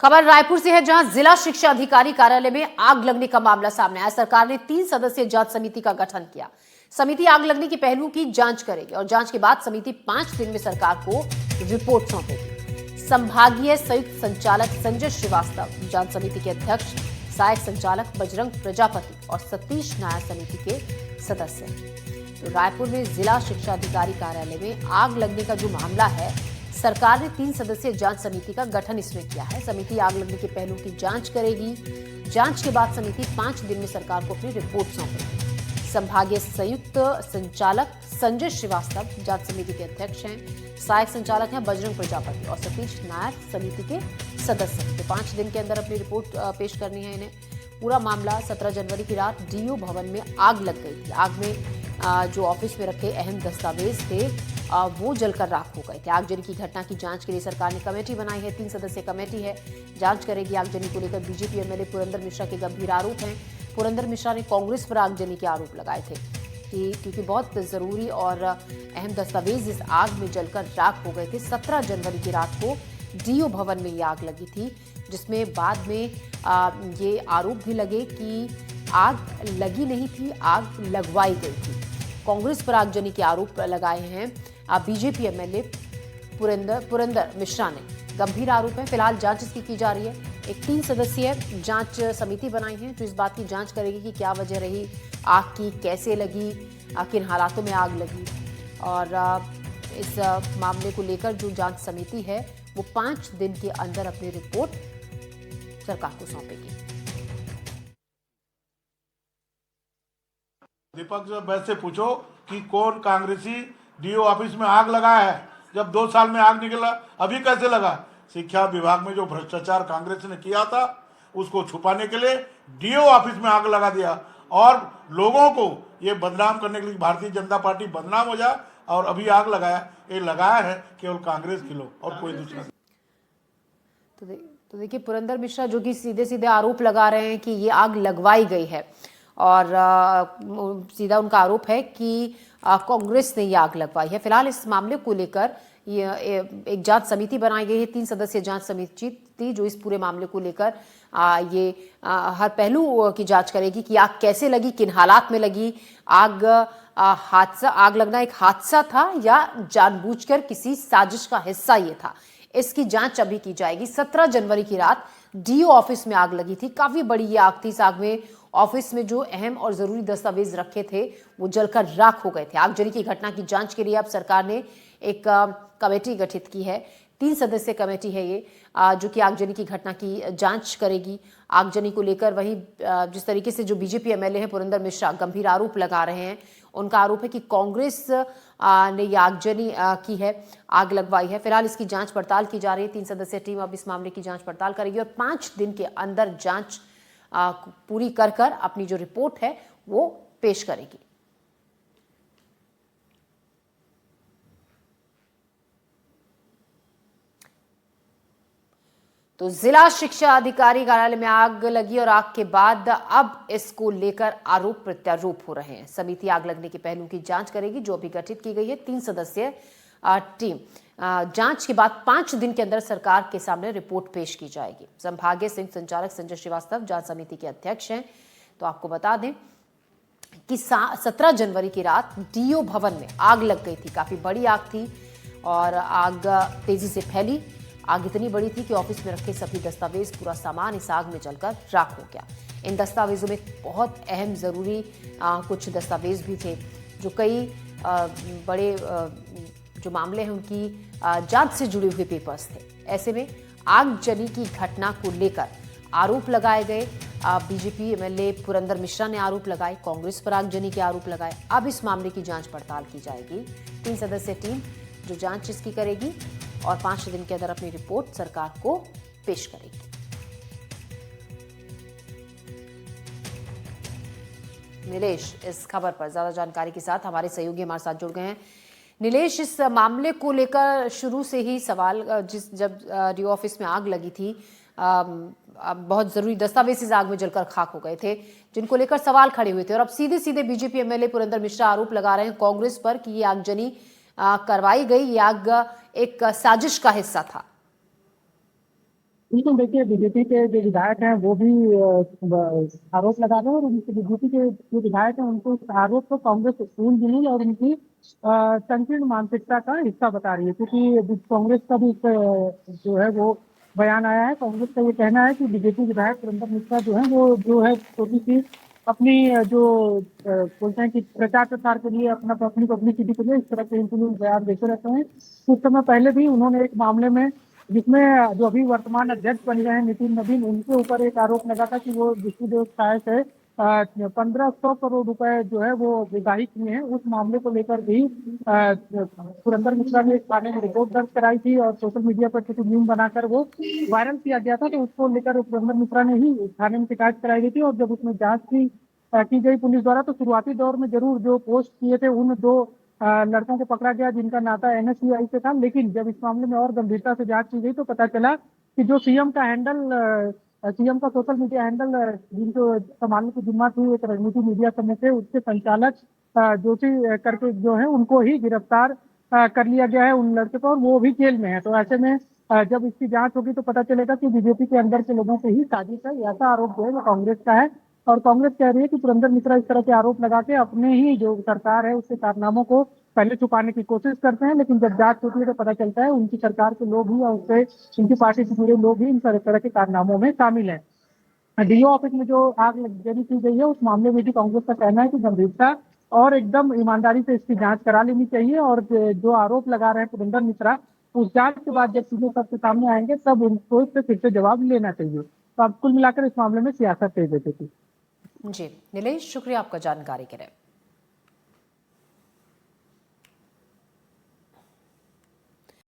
खबर रायपुर से है, जहां जिला शिक्षा अधिकारी कार्यालय में आग लगने का मामला सामने आया। सरकार ने 3 सदस्यीय जांच समिति का गठन किया। समिति आग लगने के पहलू की जांच करेगी और जांच के बाद समिति 5 दिन में सरकार को रिपोर्ट सौंपेगी। संभागीय संयुक्त संचालक संजय श्रीवास्तव, जांच समिति के अध्यक्ष सहायक संचालक बजरंग प्रजापति और सतीश नायर समिति के सदस्य हैं। तो रायपुर में जिला शिक्षा अधिकारी कार्यालय में आग लगने का जो मामला है, सरकार ने 3 सदस्यीय जांच समिति का गठन इसमें किया है। समिति आग लगने के पहलू की जांच करेगी। जांच के बाद समिति 5 दिन में सरकार को अपनी रिपोर्ट सौंपेगी। संभागीय संयुक्त संचालक संजय श्रीवास्तव जांच समिति के अध्यक्ष हैं। सहायक संचालक हैं बजरंग प्रजापति और सतीश नायर समिति के सदस्य हैं। तो 5 दिन के अंदर अपनी रिपोर्ट पेश करनी है इन्हें। पूरा मामला 17 जनवरी की रात डीओ भवन में आग लग गई थी। आग में जो ऑफिस में रखे अहम दस्तावेज थे वो जलकर राख हो गए थे। आगजनी की घटना की जांच के लिए सरकार ने कमेटी बनाई है। 3 सदस्यीय कमेटी है, जांच करेगी। आगजनी को लेकर बीजेपी एमएलए पुरंदर मिश्रा के गंभीर आरोप हैं। पुरंदर मिश्रा ने कांग्रेस पर आगजनी के आरोप लगाए थे कि क्योंकि बहुत जरूरी और अहम दस्तावेज इस आग में जलकर राख हो गए थे। 17 जनवरी की रात को डीओ भवन में ये आग लगी थी, जिसमें बाद में ये आरोप भी लगे कि आग लगी नहीं थी, आग लगवाई गई थी। कांग्रेस पर आगजनी के आरोप लगाए हैं बीजेपी एमएलए पुरंदर मिश्रा ने। गंभीर आरोप है। फिलहाल जांच इसकी की जा रही है। एक 3 सदस्यीय जांच समिति बनाई है जो इस बात की जांच करेगी कि क्या वजह रही आग की, कैसे लगी, किन हालातों में आग लगी। और इस मामले को लेकर जो जांच समिति है वो 5 दिन के अंदर अपनी रिपोर्ट सरकार को सौंपेगी। दीपक से वैसे पूछो कि कौन कांग्रेसी डीओ ऑफिस में आग लगाया है, जब 2 साल में आग निकला, अभी कैसे लगा? शिक्षा विभाग में जो भ्रष्टाचार कांग्रेस ने किया था उसको छुपाने के लिए डीओ ऑफिस में आग लगा दिया और लोगों को ये बदनाम करने के लिए भारतीय जनता पार्टी बदनाम हो जाए और अभी आग लगाया। ये लगाया है केवल कांग्रेस के लोग और कोई दूसरा। तो देखिए, पुरंदर मिश्रा जो कि सीधे सीधे आरोप लगा रहे हैं कि ये आग लगवाई गई है और सीधा उनका आरोप है कि कांग्रेस ने ये आग लगवाई है। फिलहाल इस मामले को लेकर ये एक जांच समिति बनाई गई है। 3 सदस्यीय जांच समिति थी जो इस पूरे मामले को लेकर ये हर पहलू की जांच करेगी कि आग कैसे लगी, किन हालात में लगी, आग लगना एक हादसा था या जानबूझकर किसी साजिश का हिस्सा ये था। इसकी जांच अभी की जाएगी। 17 जनवरी की रात डीओ ऑफिस में आग लगी थी। काफी बड़ी ये आग थी। इस आग में ऑफिस में जो अहम और जरूरी दस्तावेज रखे थे वो जलकर राख हो गए थे। आगजनी की घटना की जांच के लिए अब सरकार ने एक कमेटी गठित की है। 3 सदस्यीय कमेटी है ये जो कि आगजनी की घटना की जांच करेगी। आगजनी को लेकर वही जिस तरीके से जो बीजेपी एमएलए हैं पुरंदर मिश्रा गंभीर आरोप लगा रहे हैं, उनका आरोप है कि कांग्रेस ने ये आगजनी की है, आग लगवाई है। फिलहाल इसकी जांच पड़ताल की जा रही है। 3 सदस्यीय टीम अब इस मामले की जांच पड़ताल करेगी और 5 दिन के अंदर जांच पूरी कर अपनी जो रिपोर्ट है वो पेश करेगी। तो जिला शिक्षा अधिकारी कार्यालय में आग लगी और आग के बाद अब इसको लेकर आरोप प्रत्यारोप हो रहे हैं। समिति आग लगने के पहलू की जांच करेगी जो अभी गठित की गई है। 3 सदस्यीय टीम जांच के बाद 5 दिन के अंदर सरकार के सामने रिपोर्ट पेश की जाएगी। संभागीय संयुक्त संचालक संजय श्रीवास्तव जांच समिति के अध्यक्ष हैं। तो आपको बता दें कि 17 जनवरी की रात डीओ भवन में आग लग गई थी। काफी बड़ी आग थी और आग तेजी से फैली। आग इतनी बड़ी थी कि ऑफिस में रखे सभी दस्तावेज, पूरा सामान इस आग में जलकर राख हो गया। इन दस्तावेजों में बहुत अहम जरूरी कुछ दस्तावेज भी थे जो कई बड़े जो मामले हैं उनकी जांच से जुड़े हुए पेपर्स थे। ऐसे में आगजनी की घटना को लेकर आरोप लगाए गए। बीजेपी एमएलए पुरंदर मिश्रा ने आरोप लगाए, कांग्रेस पर आगजनी के आरोप लगाए। अब इस मामले की जांच पड़ताल की जाएगी। 3 सदस्यीय टीम जो जांच इसकी करेगी और 5 दिन के अंदर अपनी रिपोर्ट सरकार को पेश करेगी। नीलेश इस खबर पर ज्यादा जानकारी के साथ हमारे सहयोगी हमारे साथ जुड़ गए हैं। नीलेश, इस मामले को लेकर शुरू से ही सवाल जब डीओ ऑफिस में आग लगी थी, बहुत जरूरी दस्तावेज इस आग में जलकर खाक हो गए थे, जिनको लेकर सवाल खड़े हुए थे और अब सीधे सीधे बीजेपी एमएलए पुरंदर मिश्रा आरोप लगा रहे हैं कांग्रेस पर कि ये आगजनी करवाई गई, ये आग एक साजिश का हिस्सा था। बिल्कुल, देखिए बीजेपी के जो विधायक हैं वो भी आरोप लगा रहे हैं, और उनके बीजेपी के जो विधायक हैं उनको इस आरोप को कांग्रेस स्कूल गिनी और उनकी संकीर्ण मानसिकता का हिस्सा बता रही है, क्योंकि कांग्रेस का भी जो है वो बयान आया है। कांग्रेस का ये कहना है कि बीजेपी विधायक सुरेंद्र मिश्रा जो है वो जो है छोटी सी अपनी बोलते हैं कि प्रचार प्रसार के लिए अपनी पब्लिसिटी के लिए इस तरह के इंटरव्यू बयान देते रहते हैं। कुछ समय पहले भी उन्होंने एक मामले में, जिसमें जो अभी वर्तमान अध्यक्ष बन गए हैं नितिन नवीन, उनके ऊपर एक आरोप लगा था कि वो विष्णुदेव साय से 1500 करोड़ रुपए जो है वो उगाही किए हैं। उस मामले को लेकर भी सुरेंद्र मिश्रा ने एक थाने में रिपोर्ट दर्ज कराई थी और सोशल मीडिया पर कुछ मीम बनाकर वो वायरल किया गया था। तो उसको लेकर सुरेंद्र मिश्रा ने ही थाने में शिकायत कराई गई थी, और जब उसमें जांच की गई पुलिस द्वारा, तो शुरुआती दौर में जरूर जो पोस्ट किए थे उन दो लड़कों को पकड़ा गया जिनका नाता एनएसयूआई से था। लेकिन जब इस मामले में और गंभीरता से जांच की गई तो पता चला कि जो सीएम का हैंडल, सीएम का सोशल मीडिया हैंडल जिनको संभालने की जिम्मा थी एक राजनीति मीडिया समूह से, उसके संचालक जोशी करके जो है उनको ही गिरफ्तार कर लिया गया है उन लड़के को, और वो भी जेल में है। तो ऐसे में जब इसकी जांच होगी तो पता चलेगा कि बीजेपी के अंदर के लोगों से ही साजिश है। ऐसा आरोप जो है वो कांग्रेस का है, और कांग्रेस कह रही है कि सुरेंद्र मिश्रा इस तरह के आरोप लगा के अपने ही जो सरकार है उसके कारनामों को पहले छुपाने की कोशिश करते हैं, लेकिन जब जांच होती है तो पता चलता है उनकी सरकार के लोग ही, और उससे उनकी पार्टी से जुड़े लोग ही इन तरह के कारनामों में शामिल हैं। डीओ ऑफिस में जो आग जरी की गई है उस मामले में भी कांग्रेस का कहना है कि गंभीरता और एकदम ईमानदारी से इसकी जांच करा लेनी चाहिए, और जो आरोप लगा रहे हैं सुरेंद्र मिश्रा, उस जांच के बाद जब चीजें सबके सामने आएंगे तब उनको इससे फिर से जवाब लेना चाहिए। तो अब कुल मिलाकर इस मामले में सियासत तेज है। जी नीलेश, शुक्रिया आपका जानकारी के लिए।